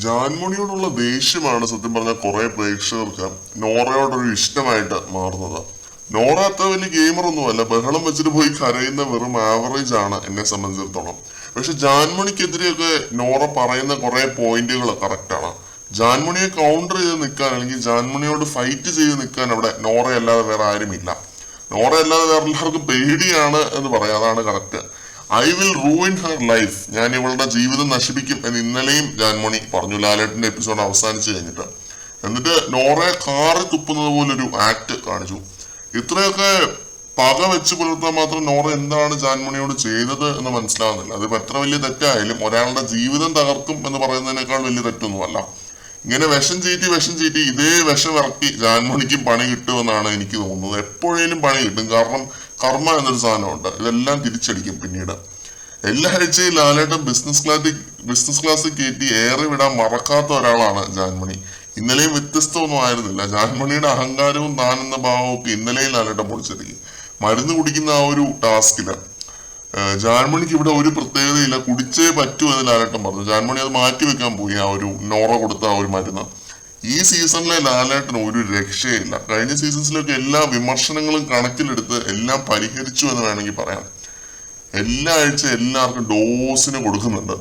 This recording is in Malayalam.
ജാൻമണിയോടുള്ള ദേഷ്യമാണ് സത്യം പറഞ്ഞ കുറെ പ്രേക്ഷകർക്ക് നോറയോടൊരു ഇഷ്ടമായിട്ട് മാറുന്നത്. നോറ അത്ര വലിയ ഗെയിമറൊന്നുമല്ല, ബഹളം വെച്ചിട്ട് പോയി കരയുന്ന വെറും ആവറേജ് ആണ് എന്നെ സംബന്ധിച്ചിടത്തോളം. പക്ഷെ ജാൻമണിക്കെതിരെയൊക്കെ നോറ പറയുന്ന കുറെ പോയിന്റുകൾ കറക്റ്റാണ്. ജാൻമണിയെ കൗണ്ടർ ചെയ്ത് നിൽക്കാൻ അല്ലെങ്കിൽ ജാൻമണിയോട് ഫൈറ്റ് ചെയ്ത് നിൽക്കാൻ അവിടെ നോറയല്ലാതെ വേറെ ആരുമില്ല. നോറയല്ലാതെ വേറെ എല്ലാവർക്കും പേടിയാണ് എന്ന് പറയാം, അതാണ് correct. I will ruin her life, ഞാൻ ഇവളുടെ ജീവിതം നശിപ്പിക്കും എന്ന് ഇന്നലെയും ജാൻമണി പറഞ്ഞു ലാലേട്ടന്റെ എപ്പിസോഡ് അവസാനിച്ചു കഴിഞ്ഞിട്ട്. എന്നിട്ട് നോറയെ കാറി തുപ്പുന്നത് പോലൊരു ആക്ട് കാണിച്ചു. ഇത്രയൊക്കെ പക വെച്ച് പുലർത്താൻ മാത്രം നോറ എന്താണ് ജാൻമണിയോട് ചെയ്തത് എന്ന് മനസ്സിലാവുന്നില്ല. അതിപ്പോ എത്ര വലിയ തെറ്റായാലും ഒരാളുടെ ജീവിതം തകർക്കും എന്ന് പറയുന്നതിനേക്കാൾ വലിയ തെറ്റൊന്നുമല്ല. ഇങ്ങനെ വിഷം ചീറ്റി ഇതേ വിഷം ഇറക്കി ജാൻമണിക്കും പണി കിട്ടുമെന്നാണ് എനിക്ക് തോന്നുന്നത്. എപ്പോഴേലും പണി കിട്ടും, കാരണം കർമ്മ എന്നൊരു സാധനമുണ്ട്, ഇതെല്ലാം തിരിച്ചടിക്കും പിന്നീട്. എല്ലാ ആഴ്ചയും ലാലേട്ടൻ ബിസിനസ് ക്ലാസ്സിൽ കയറ്റി ഏറെ വിടാൻ മറക്കാത്ത ഒരാളാണ് ജാൻമണി. ഇന്നലെയും വ്യത്യസ്തമൊന്നും ആയിരുന്നില്ല. ജാൻമണിയുടെ അഹങ്കാരവും താനെന്ന ഭാവവും ഒക്കെ ഇന്നലെയും ലാലേട്ടൻ പൊളിച്ചെടുക്കും. മരുന്ന് കുടിക്കുന്ന ആ ഒരു ടാസ്കില് ജാൻമണിക്ക് ഇവിടെ ഒരു പ്രത്യേകതയില്ല, കുടിച്ചേ പറ്റൂ എന്ന് ലാലേട്ടൻ പറഞ്ഞു. ജാൻമണി അത് മാറ്റി വെക്കാൻ പോയി, ആ ഒരു നോറ കൊടുത്ത ആ ഒരു മരുന്ന്. ഈ സീസണിലെ ലാലേട്ടന് ഒരു രക്ഷയില്ല. കഴിഞ്ഞ സീസൺസിലൊക്കെ എല്ലാ വിമർശനങ്ങളും കണക്കിലെടുത്ത് എല്ലാം പരിഹരിച്ചു എന്ന് വേണമെങ്കിൽ പറയാം. എല്ലാ ആഴ്ച എല്ലാവർക്കും ഡോസിന് കൊടുക്കുന്നുണ്ട്.